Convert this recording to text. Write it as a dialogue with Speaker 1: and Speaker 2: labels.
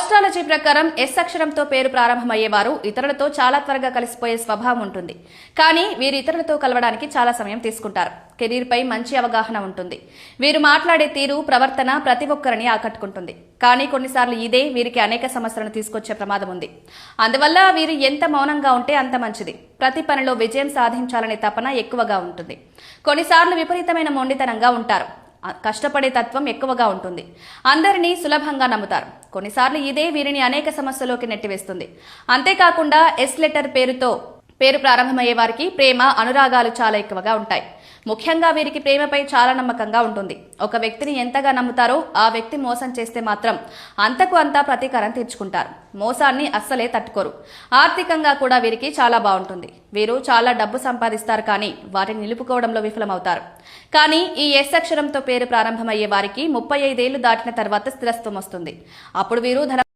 Speaker 1: Astrology ప్రకారం yes అక్షరంతో పేరు ప్రారంభమయ్యేవారు ఇతరులతో చాలా త్వరగా కలిసిపోయే స్వభావం ఉంటుంది. కానీ వీరు ఇతరులతో కలవడానికి చాలా సమయం తీసుకుంటారు. కెరీర్ పై మంచి అవగాహన ఉంటుంది. వీరు మాట్లాడే తీరు, ప్రవర్తన ప్రతి ఒక్కరిని ఆకట్టుకుంటుంది. కానీ కొన్నిసార్లు ఇదే వీరికి అనేక సమస్యలను తీసుకొచ్చే ప్రమాదం ఉంది. అందువల్ల వీరు ఎంత మౌనంగా ఉంటే అంత మంచిది. ప్రతి పనిలో విజయం సాధించాలనే తపన ఎక్కువగా ఉంటుంది. కొన్నిసార్లు విపరీతమైన మొండితనంగా ఉంటారు. కష్టపడే తత్వం ఎక్కువగా ఉంటుంది. అందరినీ సులభంగా నమ్ముతారు. కొన్నిసార్లు ఇదే వీరిని అనేక సమస్యలోకి నెట్టివేస్తుంది. అంతేకాకుండా ఎస్ లెటర్ పేరు ప్రారంభమయ్యే వారికి ప్రేమ, అనురాగాలు చాలా ఎక్కువగా ఉంటాయి. ముఖ్యంగా వీరికి ప్రేమపై చాలా నమ్మకంగా ఉంటుంది. ఒక వ్యక్తిని ఎంతగా నమ్ముతారో ఆ వ్యక్తి మోసం చేస్తే మాత్రం అంతకు అంతా ప్రతీకారం తీర్చుకుంటారు. మోసాన్ని అస్సలే తట్టుకోరు. ఆర్థికంగా కూడా వీరికి చాలా బాగుంటుంది. వీరు చాలా డబ్బు సంపాదిస్తారు, కానీ వాటిని నిలుపుకోవడంలో విఫలమవుతారు. కానీ ఈ ఎస్ అక్షరంతో పేరు ప్రారంభమయ్యే వారికి 35 ఏళ్లు దాటిన తర్వాత స్థిరత్వం వస్తుంది. అప్పుడు వీరు